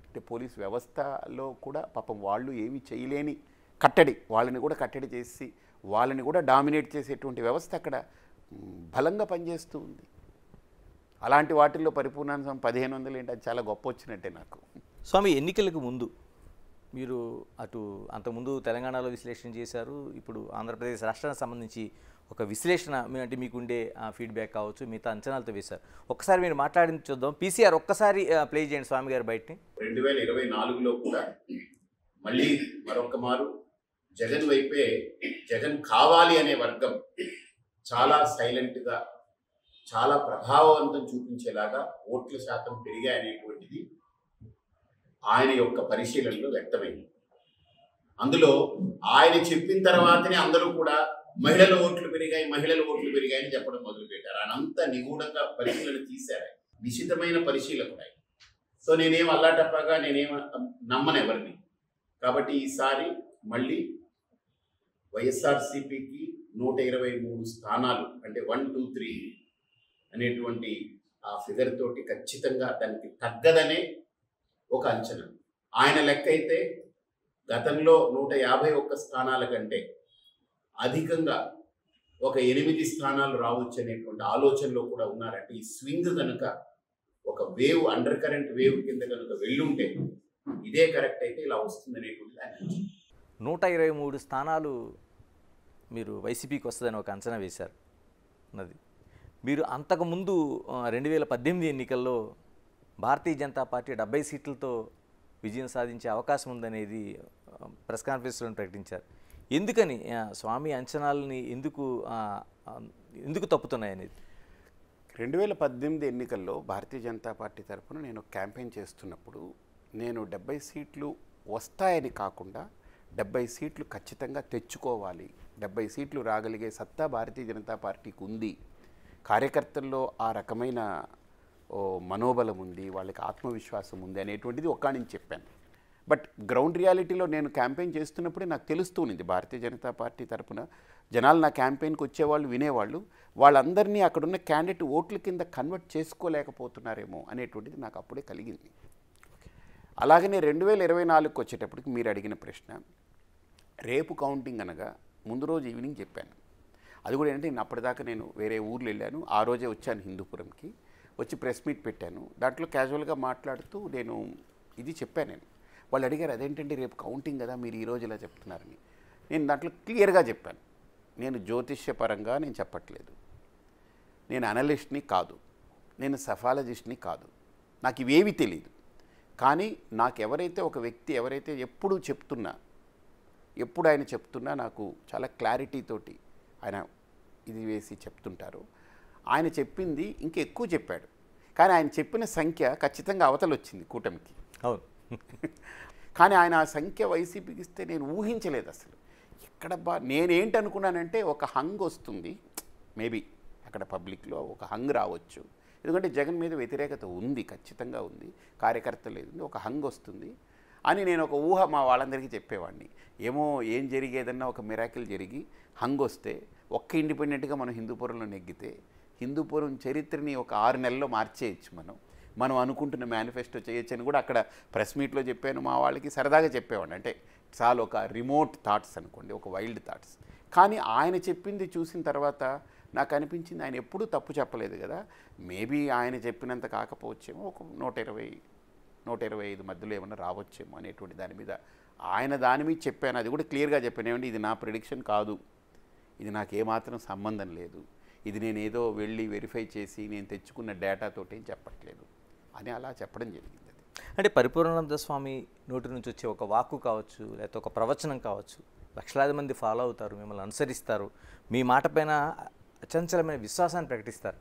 అంటే పోలీస్ వ్యవస్థలో కూడా పాపం వాళ్ళు ఏమీ చేయలేని కట్టడి, వాళ్ళని కూడా కట్టడి చేసి వాళ్ళని కూడా డామినేట్ చేసేటువంటి వ్యవస్థ అక్కడ బలంగా పనిచేస్తూ ఉంది. అలాంటి వాటిల్లో పరిపూర్ణాంశం 1,500 ఏంటి, అది చాలా గొప్ప వచ్చినట్టే నాకు. స్వామి, ఎన్నికలకు ముందు మీరు అంతకుముందు తెలంగాణలో విశ్లేషణ చేశారు, ఇప్పుడు ఆంధ్రప్రదేశ్ రాష్ట్రానికి సంబంధించి ఒక విశ్లేషణ, అంటే మీకుండే ఫీడ్బ్యాక్ కావచ్చు, మిగతా అంచనాలతో వేశారు. ఒక్కసారి మీరు మాట్లాడింది చూద్దాం. పీసీఆర్ ఒక్కసారి ప్లే చేయండి స్వామి గారు బయటని. 2024లో కూడా మళ్ళీ మరొక మారు జగన్ వైపే, జగన్ కావాలి అనే వర్గం చాలా సైలెంట్గా, చాలా ప్రభావవంతం చూపించేలాగా ఓట్ల శాతం పెరిగాయనేటువంటిది ఆయన యొక్క పరిశీలనలో వ్యక్తమైంది. అందులో ఆయన చెప్పిన తర్వాతనే అందరూ కూడా మహిళల ఓట్లు పెరిగాయని చెప్పడం మొదలుపెట్టారు. అనంత నిగూఢంగా పరిశీలన తీశారు, నిశితమైన పరిశీలకుడు. సో నేనేం అల్లాటప్పగా నేనేం నమ్మను ఎవరిని. కాబట్టి ఈసారి మళ్ళీ వైఎస్ఆర్సీపీకి 123 స్థానాలు, అంటే 1, 2, 3 అనేటువంటి ఆ ఫిగర్ తోటి ఖచ్చితంగా దానికి తగ్గదనే ఒక అంచనా. ఆయన లెక్క అయితే గతంలో 151 స్థానాల కంటే అధికంగా ఒక 8 స్థానాలు రావచ్చు అనేటువంటి ఆలోచనలో కూడా ఉన్నారంటే, ఈ స్వింగ్ కనుక ఒక వేవ్, అండర్ కరెంట్ వేవ్ కింద కనుక వెళ్ళుంటే ఇదే కరెక్ట్ అయితే ఇలా వస్తుంది అనేటువంటి ఆయన 123 స్థానాలు మీరు వైసీపీకి వస్తుందని ఒక అంచనా వేశారు. మీరు అంతకుముందు 2018 ఎన్నికల్లో భారతీయ జనతా పార్టీ 70 సీట్లతో విజయం సాధించే అవకాశం ఉందనేది ప్రెస్ కాన్ఫరెన్స్లో ప్రకటించారు. ఎందుకని స్వామి అంచనాలని ఎందుకు ఎందుకు తప్పుతున్నాయి అనేది? 2018 ఎన్నికల్లో భారతీయ జనతా పార్టీ తరఫున నేను క్యాంపెయిన్ చేస్తున్నప్పుడు నేను 70 సీట్లు వస్తాయని కాకుండా 70 సీట్లు ఖచ్చితంగా తెచ్చుకోవాలి, 70 సీట్లు రాగలిగే సత్తా భారతీయ జనతా పార్టీకి ఉంది, కార్యకర్తల్లో ఆ రకమైన మనోబలం ఉంది, వాళ్ళకి ఆత్మవిశ్వాసం ఉంది అనేటువంటిది నుంచి చెప్పాను. బట్ గ్రౌండ్ రియాలిటీలో నేను క్యాంపెయిన్ చేస్తున్నప్పుడే నాకు తెలుస్తూ ఉంది భారతీయ జనతా పార్టీ తరఫున జనాలు నా క్యాంపెయిన్కి వచ్చేవాళ్ళు, వినేవాళ్ళు, వాళ్ళందరినీ అక్కడున్న క్యాండిడేట్ ఓట్ల కింద కన్వర్ట్ చేసుకోలేకపోతున్నారేమో అనేటువంటిది నాకు అప్పుడే కలిగింది. అలాగనే 2024కి వచ్చేటప్పటికి మీరు అడిగిన ప్రశ్న, రేపు కౌంటింగ్ అనగా ముందు రోజు ఈవినింగ్ చెప్పాను. అది కూడా ఏంటంటే నేను అప్పటిదాకా నేను వేరే ఊర్లు వెళ్ళాను, ఆ రోజే వచ్చాను హిందూపురంకి, వచ్చి ప్రెస్ మీట్ పెట్టాను. దాంట్లో క్యాజువల్గా మాట్లాడుతూ నేను ఇది చెప్పాను. వాళ్ళు అడిగారు అదేంటంటే రేపు కౌంటింగ్ కదా మీరు ఈరోజు ఇలా చెప్తున్నారని. నేను దాంట్లో క్లియర్గా చెప్పాను, నేను జ్యోతిష్యపరంగా నేను చెప్పట్లేదు, నేను అనలిస్ట్ని కాదు, నేను సఫాలజిస్ట్ని కాదు, నాకు ఇవేవి తెలియదు. కానీ నాకు ఎవరైతే ఒక వ్యక్తి ఎవరైతే ఎప్పుడు ఆయన చెప్తున్నా నాకు చాలా క్లారిటీతోటి ఆయన ఇది వేసి చెప్తుంటారు. ఆయన చెప్పింది ఇంకా ఎక్కువ చెప్పాడు, కానీ ఆయన చెప్పిన సంఖ్య ఖచ్చితంగా అవతల వచ్చింది కూటమికి. అవును. కానీ ఆయన ఆ సంఖ్య వైసీపీకి ఇస్తే నేను ఊహించలేదు అసలు. ఎక్కడ నేనేంటి అనుకున్నానంటే ఒక హంగ్ వస్తుంది, మేబీ అక్కడ పబ్లిక్లో ఒక హంగ్ రావచ్చు, ఎందుకంటే జగన్ మీద వ్యతిరేకత ఉంది, ఖచ్చితంగా ఉంది, కార్యకర్తలు లేదు, ఒక హంగ్ వస్తుంది అని నేను ఒక ఊహ మా వాళ్ళందరికీ చెప్పేవాడిని. ఏమో ఏం జరిగేదన్నా ఒక మిరాకిల్ జరిగి హంగ్ వస్తే ఒక్క ఇండిపెండెంట్గా మనం హిందూపురంలో నెగ్గితే హిందూపురం చరిత్రని ఒక 6 నెలల్లో మార్చేయచ్చు, మనం అనుకుంటున్న మేనిఫెస్టో చేయొచ్చు అని కూడా అక్కడ ప్రెస్ మీట్లో చెప్పాను. మా వాళ్ళకి సరదాగా చెప్పేవాడిని, అంటే చాలా ఒక రిమోట్ థాట్స్ అనుకోండి, ఒక వైల్డ్ థాట్స్. కానీ ఆయన చెప్పింది చూసిన తర్వాత నాకు అనిపించింది ఆయన ఎప్పుడూ తప్పు చెప్పలేదు కదా, మేబీ ఆయన చెప్పినంత కాకపోవచ్చేమో, ఒక 120-125 మధ్యలో ఏమన్నా రావచ్చేమో అనేటువంటి దాని మీద దాని మీద చెప్పాను. అది కూడా క్లియర్గా చెప్పాను, ఏమంటే ఇది నా ప్రిడిక్షన్ కాదు, ఇది నాకు ఏమాత్రం సంబంధం లేదు, ఇది నేను ఏదో వెళ్ళి వెరిఫై చేసి నేను తెచ్చుకున్న డేటాతోటి ఏం చెప్పట్లేదు అని అలా చెప్పడం జరిగింది. అంటే పరిపూర్ణానంద స్వామి నోటి నుంచి వచ్చే ఒక వాక్కు కావచ్చు, లేకపోతే ఒక ప్రవచనం కావచ్చు, లక్షలాది మంది ఫాలో అవుతారు, మిమ్మల్ని అనుసరిస్తారు, మీ మాట పైన అచంచలమైన విశ్వాసాన్ని ప్రకటిస్తారు.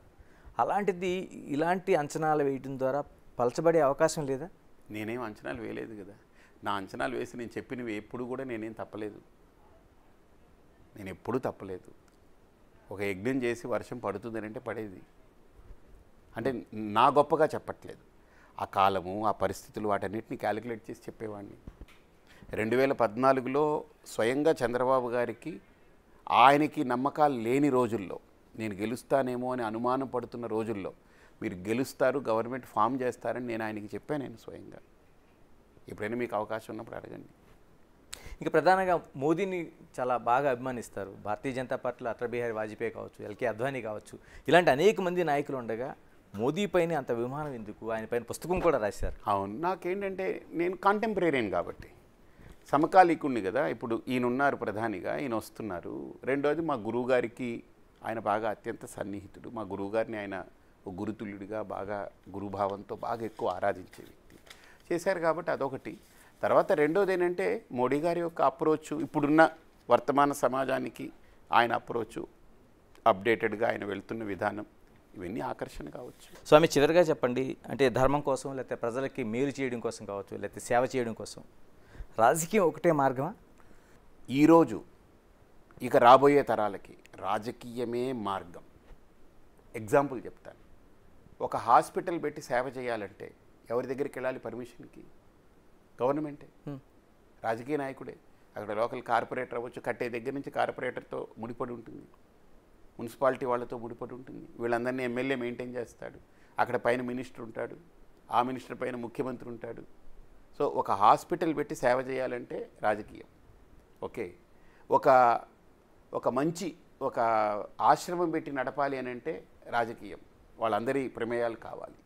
అలాంటిది ఇలాంటి అంచనాలు వేయడం ద్వారా పలచబడే అవకాశం లేదా? నేనేం అంచనాలు వేయలేదు కదా, నా అంచనాలు వేసి నేను చెప్పినవి ఎప్పుడు కూడా నేనేం తప్పలేదు, నేను ఎప్పుడూ తప్పలేదు. ఒక యజ్ఞం చేసి వర్షం పడుతుందని అంటే పడేది, అంటే నా గొప్పగా చెప్పట్లేదు, ఆ కాలము ఆ పరిస్థితులు వాటన్నిటిని క్యాలిక్యులేట్ చేసి చెప్పేవాడిని. 2014లో స్వయంగా చంద్రబాబు గారికి ఆయనకి నమ్మకాలు లేని రోజుల్లో, నేను గెలుస్తానేమో అని అనుమానం పడుతున్న రోజుల్లో, మీరు గెలుస్తారు, గవర్నమెంట్ ఫామ్ చేస్తారని నేను ఆయనకి చెప్పాను. నేను స్వయంగా ఎప్పుడైనా మీకు అవకాశం ఉన్నప్పుడు అడగండి. ఇంకా ప్రధానంగా మోదీని చాలా బాగా అభిమానిస్తారు. భారతీయ జనతా పార్టీలో అటల్ బిహారీ వాజ్పేయి కావచ్చు, ఎల్కే అద్వానీ కావచ్చు, ఇలాంటి అనేక మంది నాయకులు ఉండగా మోదీ పైన అంత విమానం ఎందుకు? ఆయన పైన పుస్తకం కూడా రాశారు. అవును, నాకేంటంటే నేను కాంటెంపరేరియన్ కాబట్టి సమకాలీకుణ్ణి కదా. ఇప్పుడు ఈయన ఉన్నారు ప్రధానిగా, ఈయన వస్తున్నారు. రెండోది మా గురువుగారికి ఆయన బాగా అత్యంత సన్నిహితుడు. మా గురువుగారిని ఆయన ఒక గురుతుల్యుడిగా బాగా గురుభావంతో బాగా ఎక్కువ ఆరాధించే వ్యక్తి చేశారు కాబట్టి అదొకటి. తర్వాత రెండోది ఏంటంటే మోడీ గారి యొక్క అప్రోచ్, ఇప్పుడున్న వర్తమాన సమాజానికి ఆయన అప్రోచ్, అప్డేటెడ్గా ఆయన వెళ్తున్న విధానం, ఇవన్నీ ఆకర్షణ కావచ్చు. స్వామి చివరిగా చెప్పండి, అంటే ధర్మం కోసం, లేకపోతే ప్రజలకి మేలు చేయడం కోసం కావచ్చు, లేకపోతే సేవ చేయడం కోసం రాజకీయం ఒకటే మార్గమా? ఈరోజు ఇక రాబోయే తరాలకి రాజకీయమే మార్గం. ఎగ్జాంపుల్ చెప్తాను, ఒక హాస్పిటల్ పెట్టి సేవ చేయాలంటే ఎవరి దగ్గరికి వెళ్ళాలి పర్మిషన్కి? గవర్నమెంటే, రాజకీయ నాయకుడే. అక్కడ లోకల్ కార్పొరేటర్ అవ్వచ్చు, కట్టే దగ్గర నుంచి కార్పొరేటర్తో ముడిపడి ఉంటుంది, మున్సిపాలిటీ వాళ్ళతో ముడిపడి ఉంటుంది, వీళ్ళందరినీ ఎమ్మెల్యే మెయింటైన్ చేస్తాడు, అక్కడ పైన మినిస్టర్ ఉంటాడు, ఆ మినిస్టర్ పైన ముఖ్యమంత్రి ఉంటాడు. సో ఒక హాస్పిటల్ పెట్టి సేవ చేయాలంటే రాజకీయం ఓకే. ఒక మంచి ఒక ఆశ్రమం పెట్టి నడపాలి అని అంటే రాజకీయం, వాళ్ళందరి ప్రమేయాలు కావాలి.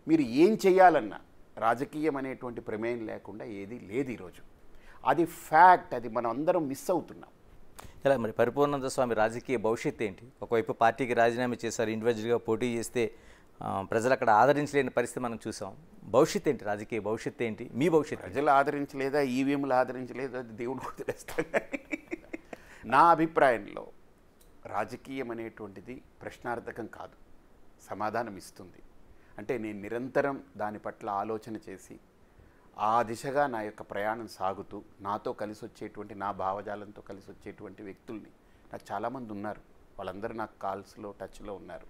మీరు ఏం చేయాలన్నా రాజకీయం అనేటువంటి ప్రమేయం లేకుండా ఏది లేదు ఈరోజు. అది ఫ్యాక్ట్, అది మనం అందరం మిస్ అవుతున్నాం. ఇలా మరి పరిపూర్ణానంద స్వామి రాజకీయ భవిష్యత్తు ఏంటి? ఒకవైపు పార్టీకి రాజీనామా చేశారు, ఇండివిజువల్గా పోటీ చేస్తే ప్రజలు అక్కడ ఆదరించలేని పరిస్థితి మనం చూసాం. భవిష్యత్తు ఏంటి? రాజకీయ భవిష్యత్తు ఏంటి? మీ భవిష్యత్తు? ప్రజలు ఆదరించలేదా, ఈవీఎంలు ఆదరించలేదా, అది దేవుడు వదిలేస్తాడు. నా అభిప్రాయంలో రాజకీయం అనేటువంటిది ప్రశ్నార్థకం కాదు, సమాధానం ఇస్తుంది. అంటే నేను నిరంతరం దాని పట్ల ఆలోచన చేసి ఆ దిశగా నా యొక్క ప్రయాణం సాగుతూ నాతో కలిసి వచ్చేటువంటి, నా భావజాలంతో కలిసి వచ్చేటువంటి వ్యక్తుల్ని నాకు చాలామంది ఉన్నారు. వాళ్ళందరూ నాకు కాల్స్లో టచ్లో ఉన్నారు.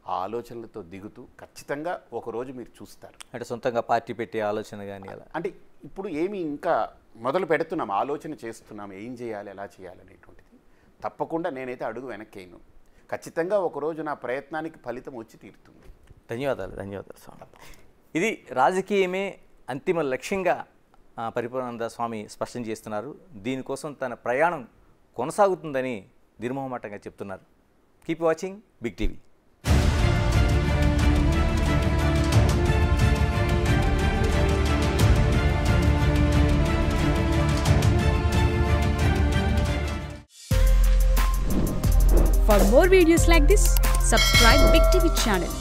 ఆ ఆలోచనలతో దిగుతూ ఖచ్చితంగా ఒకరోజు మీరు చూస్తారు. అంటే సొంతంగా పార్టీ పెట్టే ఆలోచన కానీ అలా అంటే ఇప్పుడు ఏమి ఇంకా మొదలు పెడుతున్నాం, ఆలోచన చేస్తున్నాం, ఏం చేయాలి, ఎలా చేయాలి అనేటువంటిది. తప్పకుండా నేనైతే అడుగు వెనక్కేయను. ఖచ్చితంగా ఒకరోజు నా ప్రయత్నానికి ఫలితం వచ్చి తీరుతుంది. ధన్యవాదాలు స్వామి. ఇది రాజకీయమే అంతిమ లక్ష్యంగా పరిపూర్ణానంద స్వామి స్పష్టం చేస్తున్నారు. దీనికోసం తన ప్రయాణం కొనసాగుతుందని నిర్మోహమాటంగా చెప్తున్నారు. Keep watching big TV. For more videos like this, subscribe Big TV channel.